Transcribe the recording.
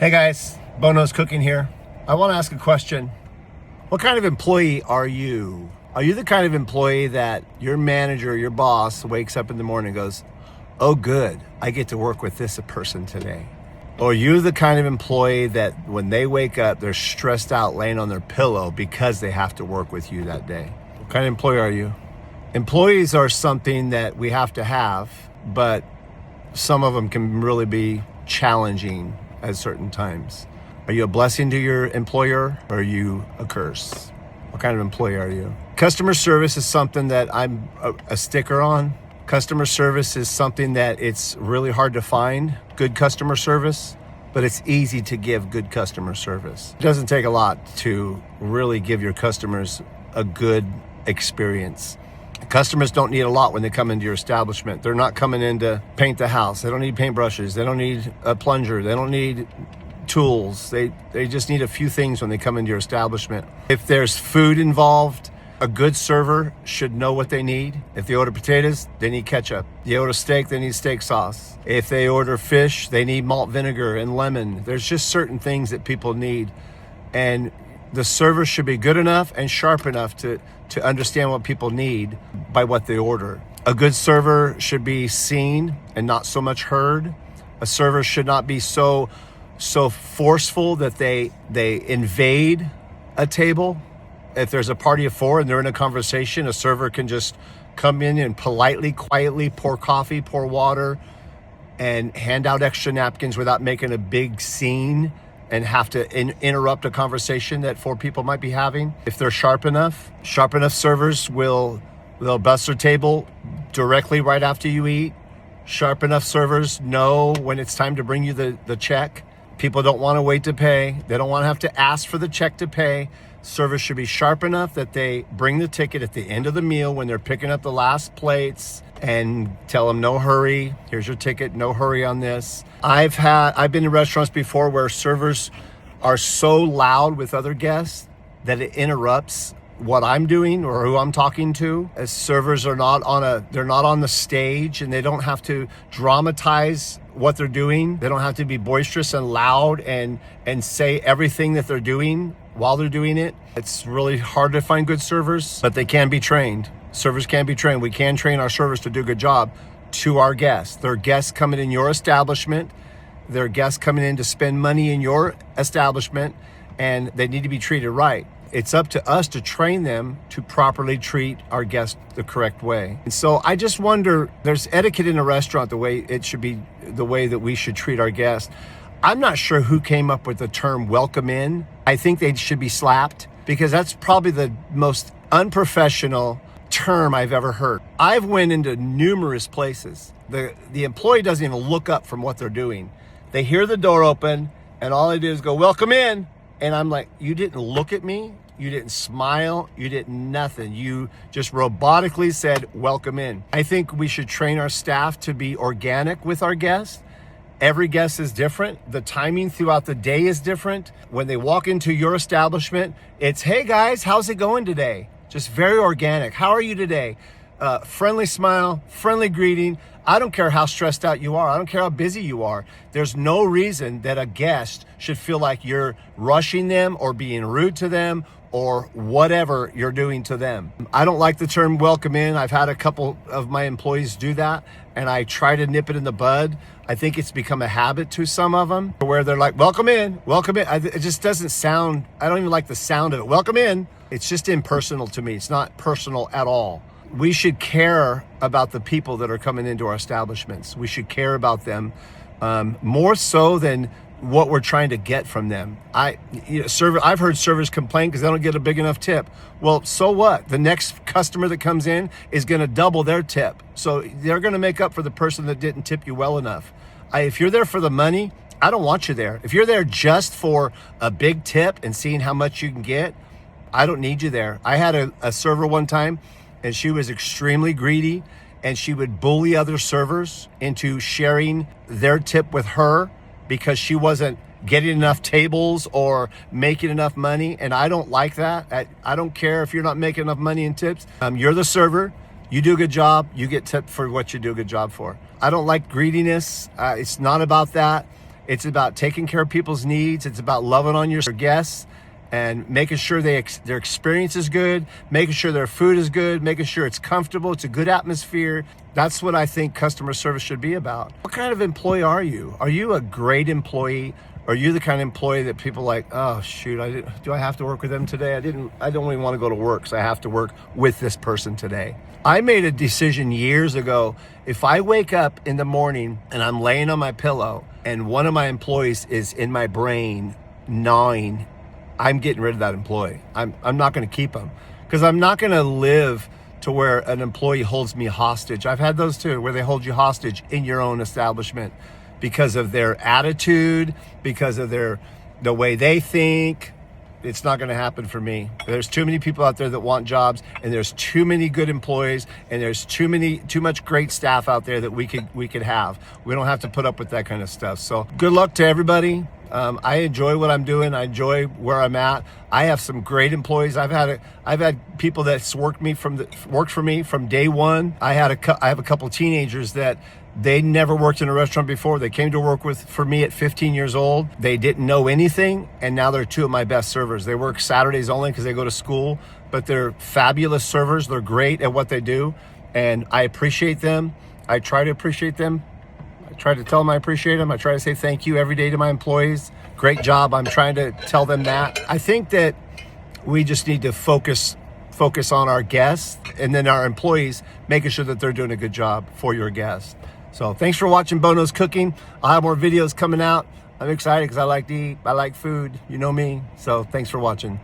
Hey guys, Bono's Cooking here. I want to ask a question. What kind of employee are you? Are you the kind of employee that your manager, your boss, wakes up in the morning and goes, oh good, I get to work with this person today? Or are you the kind of employee that when they wake up, they're stressed out laying on their pillow because they have to work with you that day? What kind of employee are you? Employees are something that we have to have, but some of them can really be challenging at certain times. Are you a blessing to your employer, or are you a curse? What kind of employee are you? Customer service is something that I'm a sticker on. Customer service is something that it's really hard to find good customer service, but it's easy to give good customer service. It doesn't take a lot to really give your customers a good experience. Customers don't need a lot when they come into your establishment. They're not coming in to paint the house. They don't need paintbrushes. They don't need a plunger. They don't need tools. They just need a few things when they come into your establishment. If there's food involved, a good server should know what they need. If they order potatoes, they need ketchup. If they order steak, they need steak sauce. If they order fish, they need malt vinegar and lemon. There's just certain things that people need. And the server should be good enough and sharp enough to understand what people need by what they order. A good server should be seen and not so much heard. A server should not be so forceful that they invade a table. If there's a party of four and they're in a conversation, a server can just come in and politely, quietly pour coffee, pour water, and hand out extra napkins without making a big scene and have to interrupt a conversation that four people might be having. If they're sharp enough servers they'll bust their table directly right after you eat. Sharp enough servers know when it's time to bring you the check. People don't want to wait to pay. They don't want to have to ask for the check to pay. Servers should be sharp enough that they bring the ticket at the end of the meal when they're picking up the last plates and tell them, no hurry, here's your ticket, no hurry on this. I've been in restaurants before where servers are so loud with other guests that it interrupts what I'm doing or who I'm talking to. As servers are they're not on the stage, and they don't have to dramatize what they're doing. They don't have to be boisterous and loud and say everything that they're doing while they're doing it. It's really hard to find good servers, but they can be trained. Servers can be trained. We can train our servers to do a good job to our guests. They're guests coming in your establishment. They're guests coming in to spend money in your establishment, and they need to be treated right. It's up to us to train them to properly treat our guests the correct way. And so I just wonder, there's etiquette in a restaurant the way it should be, the way that we should treat our guests. I'm not sure who came up with the term welcome in. I think they should be slapped, because that's probably the most unprofessional term I've ever heard. I've went into numerous places. The employee doesn't even look up from what they're doing. They hear the door open and all they do is go, welcome in. And I'm like, you didn't look at me. You didn't smile. You did nothing. You just robotically said, welcome in. I think we should train our staff to be organic with our guests. Every guest is different. The timing throughout the day is different. When they walk into your establishment, it's, hey guys, how's it going today? Just very organic. How are you today? Friendly smile, friendly greeting. I don't care how stressed out you are. I don't care how busy you are. There's no reason that a guest should feel like you're rushing them or being rude to them or whatever you're doing to them. I don't like the term welcome in. I've had a couple of my employees do that, and I try to nip it in the bud. I think it's become a habit to some of them where they're like, welcome in, welcome in. It just doesn't sound, I don't even like the sound of it. Welcome in. It's just impersonal to me. It's not personal at all. We should care about the people that are coming into our establishments. We should care about them more so than what we're trying to get from them. I've heard servers complain because they don't get a big enough tip. Well, so what? The next customer that comes in is going to double their tip. So they're going to make up for the person that didn't tip you well enough. If you're there for the money, I don't want you there. If you're there just for a big tip and seeing how much you can get, I don't need you there. I had a server one time, and she was extremely greedy, and she would bully other servers into sharing their tip with her because she wasn't getting enough tables or making enough money. And I don't like that. I don't care if you're not making enough money in tips. You're the server. You do a good job. You get tipped for what you do a good job for. I don't like greediness. It's not about that. It's about taking care of people's needs. It's about loving on your guests and making sure their experience is good, making sure their food is good, making sure it's comfortable, it's a good atmosphere. That's what I think customer service should be about. What kind of employee are you? Are you a great employee? Are you the kind of employee that people like, oh shoot, do I have to work with them today? I don't even want to go to work, so I have to work with this person today. I made a decision years ago. If I wake up in the morning and I'm laying on my pillow and one of my employees is in my brain gnawing, I'm getting rid of that employee. I'm not going to keep them, because I'm not going to live to where an employee holds me hostage. I've had those too, where they hold you hostage in your own establishment because of their attitude, because of the way they think. It's not going to happen for me. There's too many people out there that want jobs, and there's too many good employees, and there's too much great staff out there that we could have. We don't have to put up with that kind of stuff. So good luck to everybody. I enjoy what I'm doing. I enjoy where I'm at. I have some great employees. I've had people that's worked for me from day one. I have a couple of teenagers that they never worked in a restaurant before. They came to work for me at 15 years old. They didn't know anything, and now they're two of my best servers. They work Saturdays only because they go to school, but they're fabulous servers. They're great at what they do, and I appreciate them. I try to appreciate them. I try to tell them I appreciate them. I try to say thank you every day to my employees. Great job. I'm trying to tell them that. I think that we just need to focus on our guests and then our employees, making sure that they're doing a good job for your guests. So thanks for watching Bono's Cooking. I'll have more videos coming out. I'm excited because I like to eat. I like food. You know me. So thanks for watching.